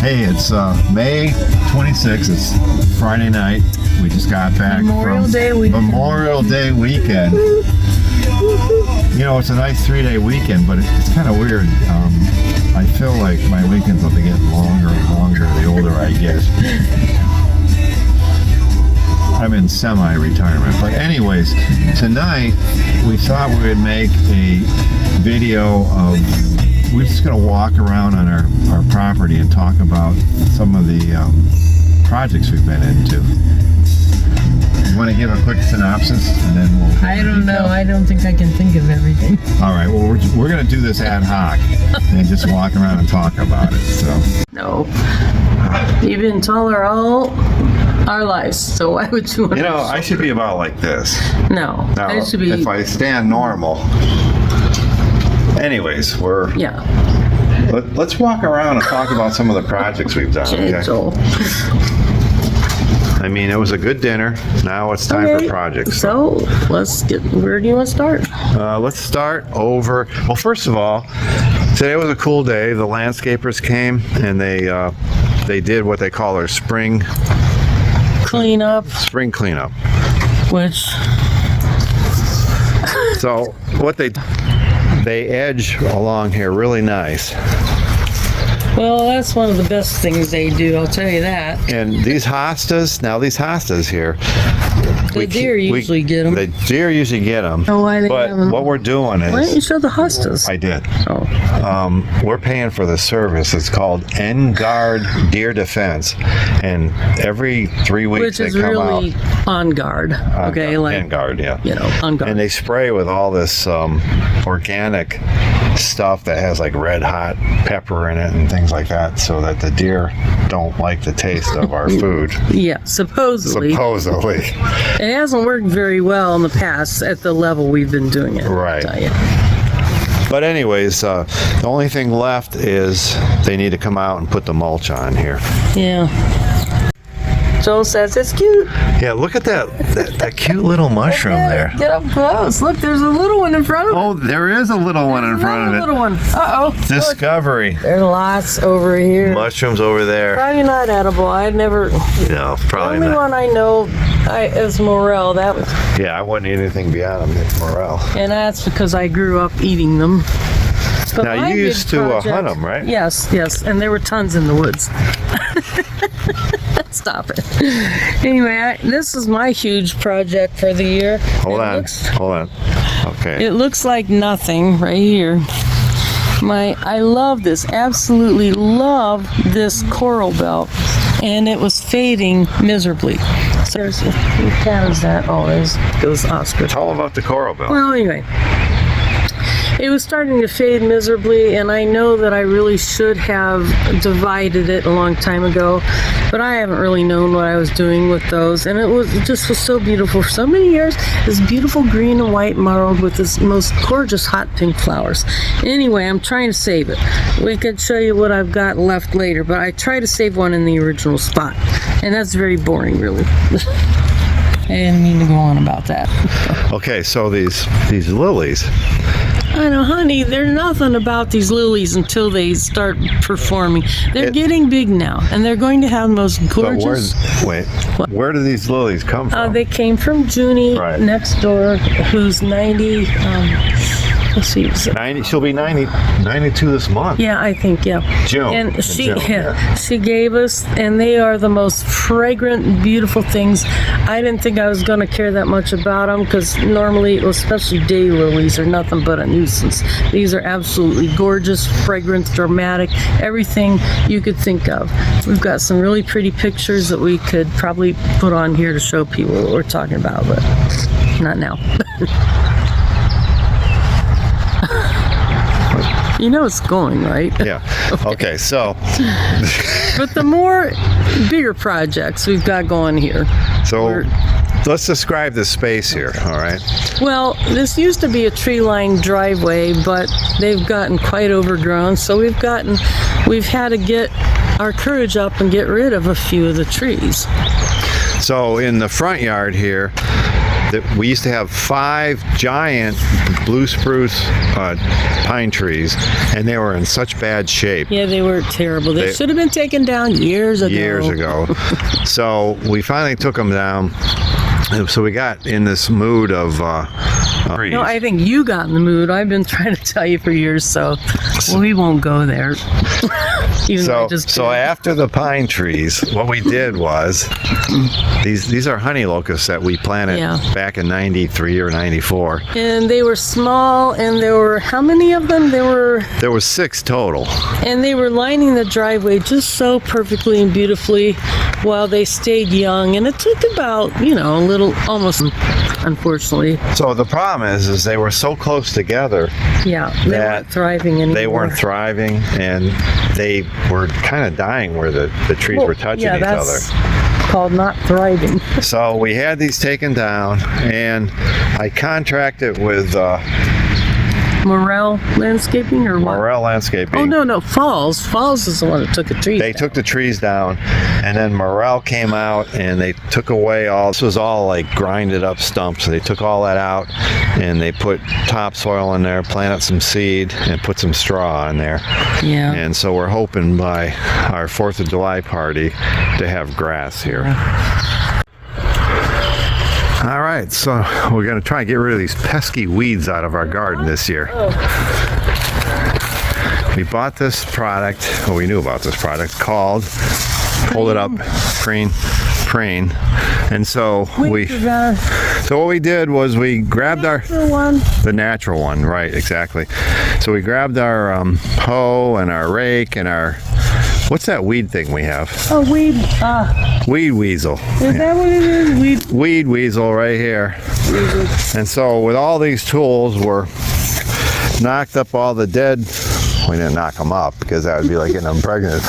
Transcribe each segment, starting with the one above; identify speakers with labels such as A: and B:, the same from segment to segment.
A: Hey, it's May 26th. It's Friday night. We just got back
B: Memorial
A: from
B: Day weekend.
A: Memorial Day weekend. You know, it's a nice 3-day weekend, but it's kind of weird. I feel like my weekends will be getting longer and longer the older I get. I'm in semi-retirement. But anyways, tonight we thought we would make a video of, we're just going to walk around on our property and talk about some of the projects we've been into. You want to give a quick synopsis and then we'll...
B: I don't know. I don't think I can think of everything.
A: All right, well, we're going to do this ad hoc and just walk around and talk about it, so...
B: No. You've been taller all our lives, so why would you want
A: You know, I should be about like this.
B: No.
A: Now,
B: I should be...
A: if I stand normal... Anyways, we're...
B: Yeah.
A: Let's walk around and talk about some of the projects we've done, okay? I mean, it was a good dinner. Now it's time for projects.
B: So let's get, where do you want to start?
A: Let's start over. Well, first of all, today was a cool day. The landscapers came and they did what they call their spring
B: cleanup.
A: Spring cleanup.
B: Which?
A: So what they edge along here really nice.
B: Well, that's one of the best things they do, I'll tell you that.
A: And these hostas here,
B: the deer usually get them.
A: The deer usually get them.
B: Oh, why they
A: but
B: haven't?
A: What we're doing is...
B: Why don't you show the hostas?
A: I did.
B: Oh.
A: We're paying for the service. It's called N-Guard Deer Defense. And every 3 weeks they come out.
B: Which is really on guard. Okay, like...
A: N-Guard, yeah.
B: You know, on guard.
A: And they spray with all this organic stuff that has like red hot pepper in it and things like that, so that the deer don't like the taste of our food.
B: Yeah, supposedly.
A: Supposedly.
B: It hasn't worked very well in the past at the level we've been doing it.
A: Right.
B: I'll tell you.
A: But anyways, the only thing left is they need to come out and put the mulch on here.
B: Yeah. Joel says it's cute.
A: Yeah, look at that cute little mushroom there.
B: Get up close. Look, there's a little one in front of it.
A: Oh, there is a little one in front of it.
B: Little one. Uh-oh.
A: Discovery.
B: There's lots over here.
A: Mushrooms over there.
B: Probably not edible. I'd never...
A: No, probably
B: the only
A: not.
B: one I know is Morel. That was...
A: Yeah, I wouldn't eat anything beyond them. It's Morel.
B: And that's because I grew up eating them. But
A: now, you used to hunt them, right?
B: Yes, and there were tons in the woods. Stop it. Anyway, this is my huge project for the year. Hold on.
A: Okay.
B: It looks like nothing right here. I love this, absolutely love this coral belt, and it was fading miserably. So there's who cows that? Oh, there's those ostrich.
A: Tell about the coral belt.
B: Well, anyway. It was starting to fade miserably, and I know that I really should have divided it a long time ago, but I haven't really known what I was doing with those, and it just was so beautiful for so many years. This beautiful green and white marled with this most gorgeous hot pink flowers. Anyway, I'm trying to save it. We could show you what I've got left later, but I try to save one in the original spot, and that's very boring, really. I didn't mean to go on about that.
A: Okay, so these lilies.
B: I know, honey, there's nothing about these lilies until they start performing. They're getting big now, and they're going to have the most gorgeous...
A: Where do these lilies come from?
B: They came from Junie next door, who's 90... let's see.
A: 90. She'll be 92 this month.
B: Yeah, I think, yeah.
A: June.
B: And she gave us, and they are the most fragrant, beautiful things. I didn't think I was going to care that much about them, because normally, especially daylilies, are nothing but a nuisance. These are absolutely gorgeous, fragrant, dramatic, everything you could think of. We've got some really pretty pictures that we could probably put on here to show people what we're talking about, but not now. You know it's going, right?
A: Yeah. Okay, so.
B: But the bigger projects we've got going here.
A: So let's describe the space here, all right?
B: Well, this used to be a tree-lined driveway, but they've gotten quite overgrown, so we've had to get our courage up and get rid of a few of the trees.
A: So in the front yard here, we used to have 5 giant blue spruce pine trees, and they were in such bad shape.
B: Yeah, they were terrible. They should have been taken down years ago.
A: So we finally took them down. So we got in this mood of trees.
B: No, I think you got in the mood. I've been trying to tell you for years, so we won't go there.
A: So after the pine trees, what we did was these are honey locusts that we planted back in 93 or 94.
B: And they were small, and there were how many of them? There
A: was 6 total.
B: And they were lining the driveway just so perfectly and beautifully while they stayed young. And it took about, a little, almost, unfortunately.
A: So the problem is they were so close together.
B: Yeah, they weren't thriving anymore.
A: They weren't thriving, and they were kind of dying where the trees were touching each other.
B: Called not thriving.
A: So we had these taken down, and I contracted with
B: Morel Landscaping or what?
A: Morel Landscaping.
B: Oh, no, Falls. Falls is the one that took the trees
A: They took the trees down, and then Morel came out, and they took away this was all like grinded up stumps. So they took all that out, and they put topsoil in there, planted some seed, and put some straw in there.
B: Yeah.
A: And so we're hoping by our 4th of July party to have grass here. All right, so we're going to try and get rid of these pesky weeds out of our garden this year. We bought this product, we knew about this product, called, hold it up, Preen. And so what we did was we grabbed the natural one, right, exactly. So we grabbed our hoe and our rake and our, what's that weed thing we have?
B: Oh,
A: Weed weasel.
B: Is that what it is?
A: Weed weasel right here. And so with all these tools, we're knocked up all the dead. We didn't knock them up because that would be like getting them pregnant.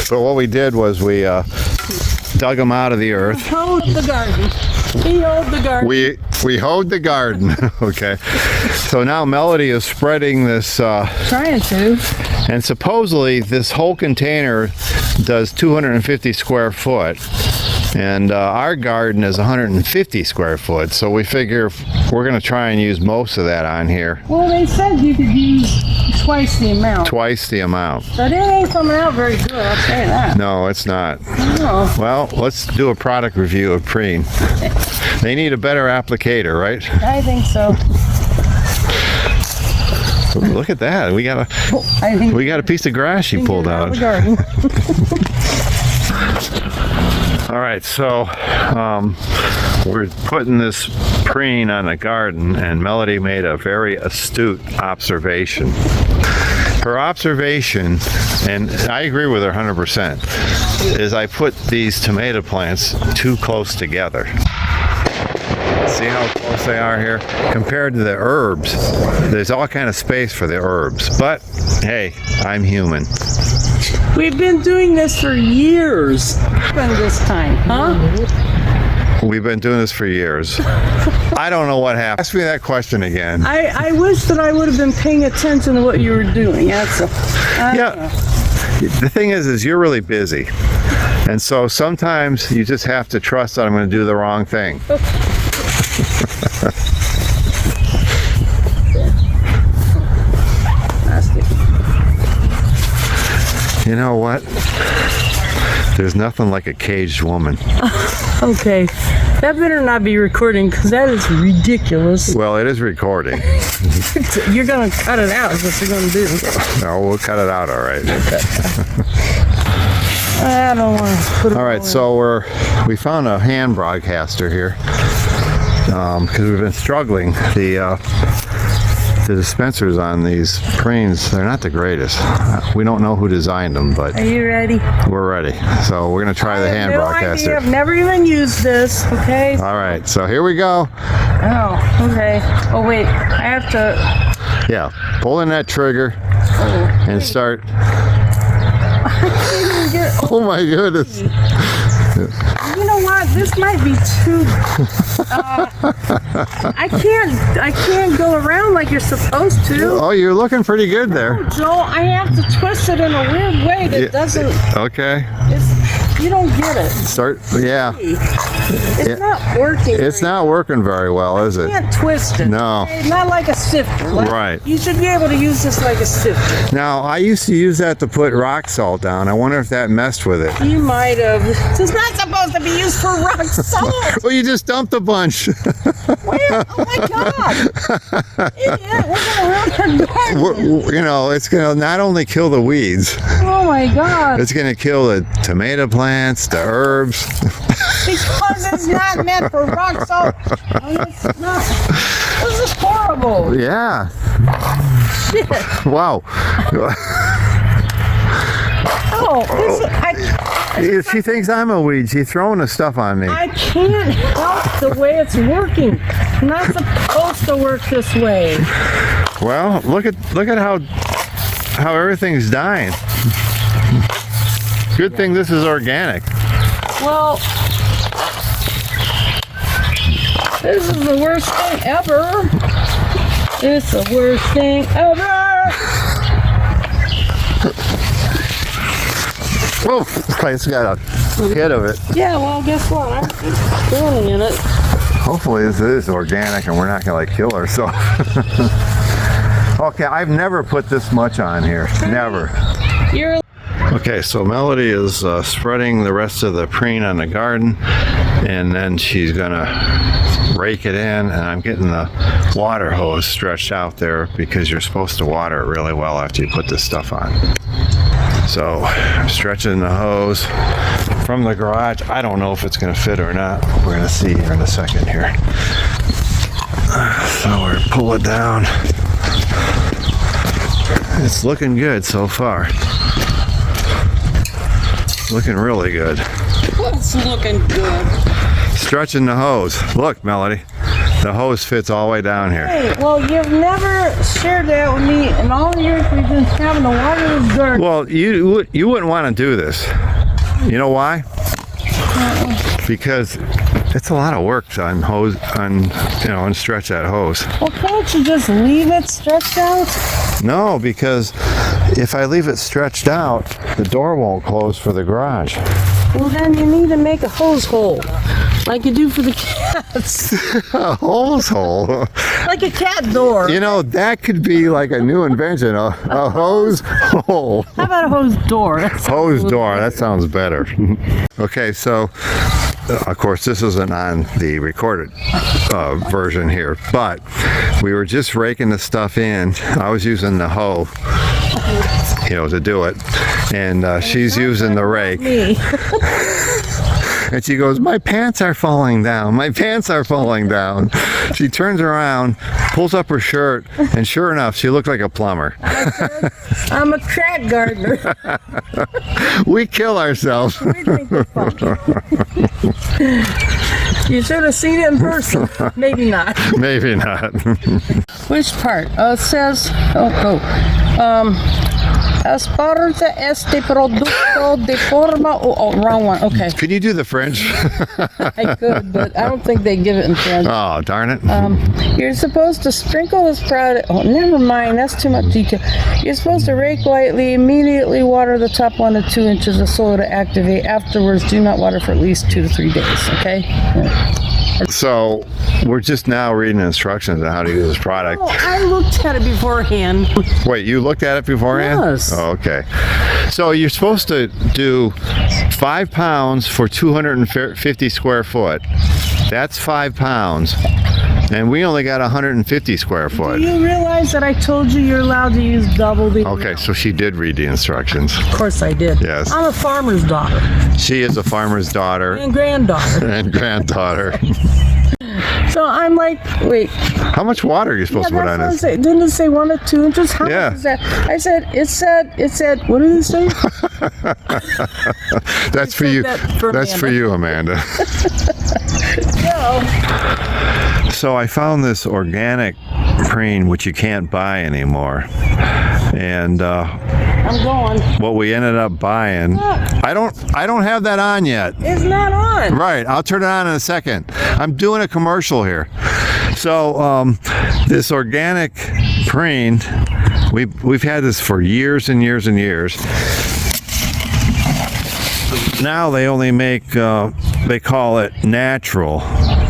A: But what we did was we dug them out of the earth.
B: Hoed the garden. We hoed the garden.
A: We hoed the garden. Okay. So now Melody is spreading this.
B: Trying to.
A: And supposedly this whole container does 250 square foot. And our garden is 150 square foot. So we figure we're going to try and use most of that on here.
B: Well, they said you could use twice the amount.
A: Twice the amount.
B: But it ain't coming out very good, I'll tell you that.
A: No, it's not.
B: No.
A: Well, let's do a product review of Preen. They need a better applicator, right?
B: I think so.
A: Look at that. We got a piece of grass she pulled out. All right, so we're putting this preen on the garden, and Melody made a very astute observation. Her observation, and I agree with her 100%, is I put these tomato plants too close together. See how close they are here? Compared to the herbs, there's all kind of space for the herbs. But, hey, I'm human.
B: We've been doing this for years. This time, huh?
A: We've been doing this for years. I don't know what happened. Ask me that question again.
B: I wish that I would have been paying attention to what you were doing. That's
A: the thing is you're really busy. And so sometimes you just have to trust that I'm going to do the wrong thing. You know what? There's nothing like a caged woman.
B: Okay. That better not be recording, because that is ridiculous.
A: Well, it is recording.
B: You're going to cut it out, is what you're going to do.
A: No, we'll cut it out, all right.
B: I don't want to put it
A: all right, so we found a hand broadcaster here. Because we've been struggling. The dispensers on these preens, they're not the greatest. We don't know who designed them, but... Are
B: you ready?
A: We're ready. So we're going to try the hand broadcaster.
B: I've never even used this, okay?
A: All right, so here we go.
B: Oh, okay. Oh, wait, I have to...
A: Yeah, pull in that trigger and start... Oh my goodness.
B: You know what? This might be too. I can't go around like you're supposed to.
A: Oh, you're looking pretty good there.
B: No, Joel, I have to twist it in a weird way that doesn't.
A: Okay.
B: You don't get it.
A: Yeah.
B: It's not working.
A: It's not working very well, is it?
B: You can't twist it.
A: No.
B: Okay? Not like a sifter.
A: Right.
B: You should be able to use this like a sifter.
A: Now, I used to use that to put rock salt down. I wonder if that messed with it.
B: You might have. It's not supposed to be used for rock salt.
A: Well, you just dumped a bunch.
B: Where? Oh my God. Idiot. We're going to ruin our garden.
A: You know, it's going to not only kill the weeds,
B: Oh my God.
A: it's going to kill the tomato plants, the herbs.
B: Because it's not meant for rock salt. It's not. This is horrible.
A: Yeah.
B: Shit.
A: Wow.
B: Oh,
A: She thinks I'm a weed. She's throwing the stuff on me.
B: I can't help the way it's working. It's not supposed to work this way.
A: Well, look at how everything's dying. Good thing this is organic.
B: Well, this is the worst thing ever. It's the worst thing ever.
A: Oh, it's got a hit of it.
B: Yeah, well, guess what? I'm standing in it.
A: Hopefully this is organic and we're not gonna like kill ourselves. Okay, I've never put this much on here. Never.
B: You're
A: Okay, so Melody is spreading the rest of the preen on the garden, and then she's gonna rake it in, and I'm getting the water hose stretched out there because you're supposed to water it really well after you put this stuff on. So I'm stretching the hose from the garage. I don't know if it's gonna fit or not. We're gonna see here in a second here. So we're pull it down. It's looking good so far. Looking really good.
B: What's looking good?
A: Stretching the hose. Look, Melody, the hose fits all the way down here.
B: Hey, well, you've never shared that with me in all the years we've been having to water this garden.
A: Well, you wouldn't want to do this. You know why? Because it's a lot of work on hose, and stretch that hose.
B: Well, can't you just leave it stretched out?
A: No, because if I leave it stretched out, the door won't close for the garage.
B: Well, then you need to make a hose hole, like you do for the cats.
A: A hose hole.
B: Like a cat door.
A: You know, that could be like a new invention, a hose hole.
B: How about a hose door?
A: Hose door, that sounds better. Okay, so of course this isn't on the recorded version here, but we were just raking the stuff in. I was using the hoe, to do it, and she's using the rake.
B: Me.
A: And she goes, "My pants are falling down. My pants are falling down." She turns around, pulls up her shirt, and sure enough, she looked like a plumber.
B: I'm a crack gardener.
A: We kill ourselves.
B: We think we're funky. You should have seen it in person. Maybe not.
A: Maybe not.
B: Which part? It says, as parte este producto de forma... Oh, wrong one. Okay.
A: Can you do the French?
B: I could, but I don't think they give it in French.
A: Oh, darn it.
B: You're supposed to sprinkle this product. Oh, never mind. That's too much detail. You're supposed to rake lightly, immediately water the top 1 to 2 inches of soil to activate. Afterwards, do not water for at least 2 to 3 days, okay?
A: So we're just now reading instructions on how to use this product.
B: Oh, I looked at it beforehand.
A: Wait, you looked at it beforehand?
B: Yes.
A: Oh, okay. So you're supposed to do 5 pounds for 250 square foot. That's 5 pounds. And we only got 150 square foot.
B: Do you realize that I told you you're allowed to use double the...
A: Okay, so she did read the instructions.
B: Of course I did.
A: Yes.
B: I'm a farmer's daughter.
A: She is a farmer's daughter.
B: And granddaughter.
A: And granddaughter.
B: So I'm like, wait.
A: How much water are you supposed to put on this?
B: Didn't it say 1 to 2 inches? How
A: Yeah.
B: much is that? It said, what did it say?
A: That's for you. That's for you, Amanda.
B: No.
A: So I found this organic preen, which you can't buy anymore. And
B: I'm going.
A: what we ended up buying, I don't have that on yet.
B: It's not on.
A: Right, I'll turn it on in a second. I'm doing a commercial here. So this organic preen, we've had this for years and years and years. now they only make, they call it natural,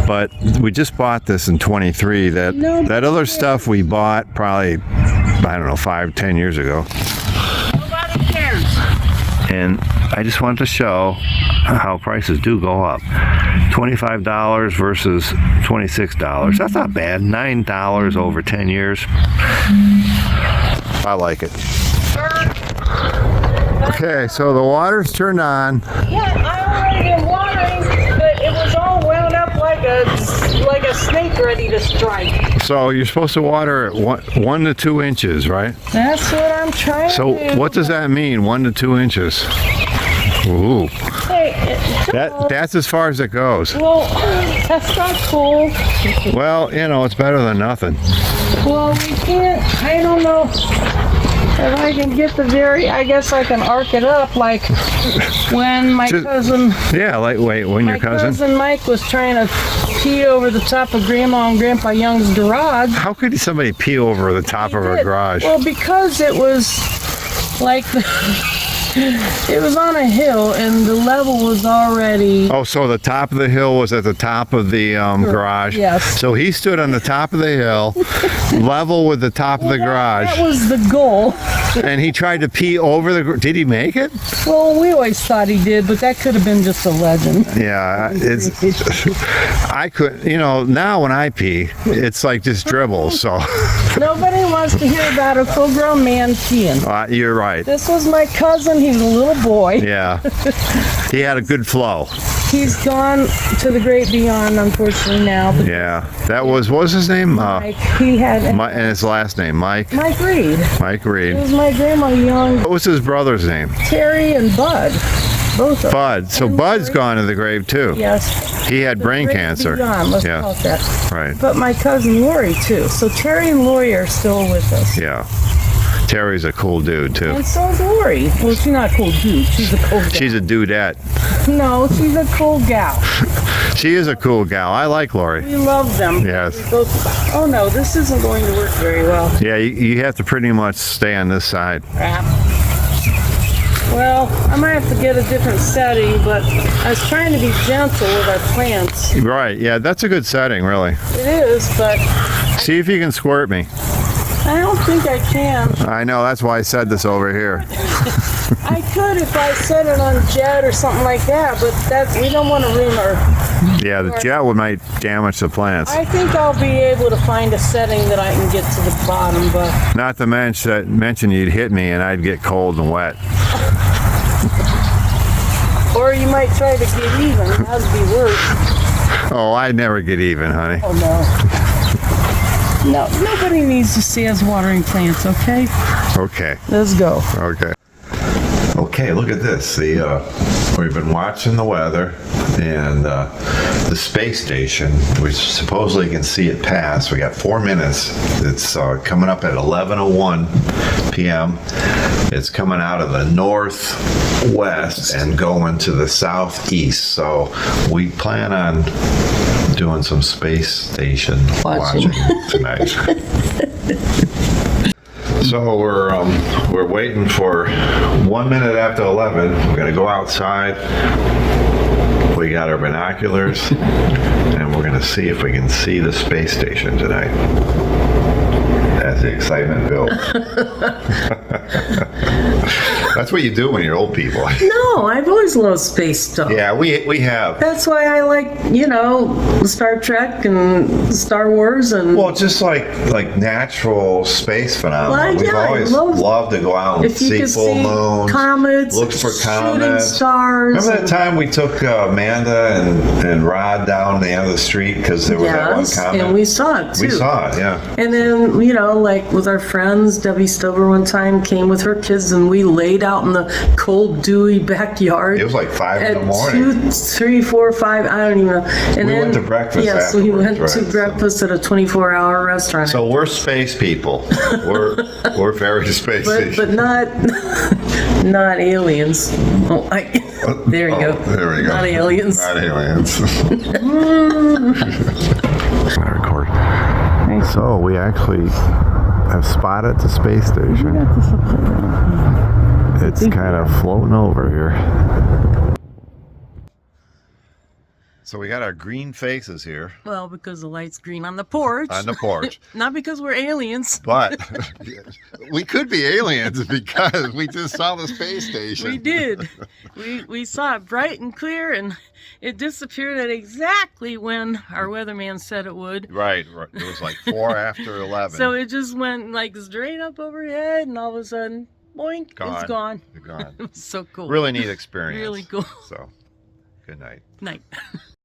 A: but we just bought this in 23. That other stuff we bought probably, I don't know, 5-10 years ago.
B: Nobody cares.
A: And I just wanted to show how prices do go up. $25 versus $26. That's not bad. $9 over 10 years. I like it. Okay, so the water's turned on.
B: Yeah, I already been watering, but it was all wound up like a snake ready to strike.
A: So you're supposed to water at 1 to 2 inches, right?
B: That's what I'm trying to do.
A: So what does that mean, 1 to 2 inches? Ooh.
B: Hey,
A: That's as far as it goes.
B: well, that's not cool.
A: Well, you know, it's better than nothing.
B: Well, we can't, I don't know if I can get I guess I can arc it up like when my cousin,
A: Yeah, lightweight. When your
B: my
A: cousin?
B: cousin Mike was trying to pee over the top of Grandma and Grandpa Young's garage.
A: How could somebody pee over the top of a
B: did.
A: garage?
B: Well, because it was like it was on a hill and the level was already.
A: Oh, so the top of the hill was at the top of the garage?
B: Yes.
A: So he stood on the top of the hill, level with the top of the garage,
B: That was the goal.
A: and he tried to pee over the. Did he make it?
B: Well, we always thought he did, but that could have been just a legend.
A: Yeah, it's. I could, you know, now when I pee, it's like just dribbles. So
B: Nobody wants to hear about a full-grown man peeing.
A: you're right.
B: This was my cousin. He's a little boy.
A: Yeah, he had a good flow.
B: He's gone to the great beyond, unfortunately, now. But
A: Yeah, that was. What was his name?
B: Mike, he had
A: And his last name, Mike.
B: Mike Reed.
A: Mike
B: It
A: Reed.
B: was my grandma Young,
A: What was his brother's name?
B: Terry and Bud. Both of them.
A: Bud. So Bud's gone to the grave too.
B: Yes.
A: He had brain
B: Great
A: cancer.
B: Beyond, let's
A: Yeah.
B: call it that.
A: Right.
B: But my cousin Lori, too. So Terry and Lori are still with us.
A: Yeah. Terry's a cool dude too.
B: And so is Lori. Well, she's not a cool dude. She's a cool gal.
A: She's a dudette.
B: No, she's a cool gal.
A: She is a cool gal. I like Lori.
B: We love them.
A: Yes.
B: We both, oh no, this isn't going to work very well.
A: Yeah, you have to pretty much stay on this side.
B: Crap. Well, I might have to get a different setting, but I was trying to be gentle with our plants.
A: Right. Yeah, that's a good setting, really.
B: It is, but
A: See if you can squirt me.
B: I don't think I can.
A: I know. That's why I said this over here.
B: I could if I set it on jet or something like that, but we don't want to ruin our.
A: Yeah, the jet might damage the plants.
B: I think I'll be able to find a setting that I can get to the bottom, but
A: Not to mention you'd hit me and I'd get cold and wet.
B: or you might try to get even. That'd be worse.
A: Oh, I'd never get even, honey.
B: Oh no. No, nobody needs to see us watering plants, okay?
A: Okay.
B: Let's go.
A: Okay. Okay, look at this. We've been watching the weather and the space station. We supposedly can see it pass. We got 4 minutes. It's coming up at 11:01 p.m. It's coming out of the northwest and going to the southeast. So we plan on doing some space station watching tonight. So we're waiting for 1 minute after 11. We're gonna go outside. We got our binoculars, and we're gonna see if we can see the space station tonight. As the excitement builds. That's what you do when you're old people.
B: No, I've always loved space stuff.
A: Yeah, we have.
B: That's why I like, Star Trek and Star Wars and.
A: Well, just like natural space phenomena.
B: Well,
A: We've
B: yeah,
A: always loved to go out and
B: if you
A: see
B: could
A: full
B: see
A: moons,
B: comets,
A: look for
B: shooting
A: comets.
B: stars.
A: Remember that time we took Amanda and Rod down the end of the street because there was that one
B: Yes,
A: comet?
B: and we saw it too.
A: We saw it, yeah.
B: And then, like with our friends, Debbie Stover one time came with her kids and we laid out in the cold, dewy backyard.
A: It was like 5 in the
B: at
A: morning.
B: 2, 3, 4, 5, I don't even know. And
A: We
B: then,
A: went to breakfast
B: Yes, we
A: afterwards,
B: went to
A: right,
B: breakfast at a 24-hour restaurant.
A: So we're space people. We're very spacey.
B: but not aliens. Oh, there you go.
A: There we go.
B: Not aliens.
A: Not aliens. I record. So we actually have spotted the space station. It's kind of floating over here. So we got our green faces here
B: Well, because the light's green on the porch.
A: on the porch.
B: Not because we're aliens.
A: But we could be aliens because we just saw the space station.
B: We did. We saw it bright and clear, and it disappeared at exactly when our weatherman said it would.
A: Right. It was like 4 after 11.
B: So it just went like straight up overhead, and all of a sudden, boink, it's gone.
A: You're gone.
B: It was so cool.
A: Really neat experience.
B: Really cool.
A: So, good night.
B: Night.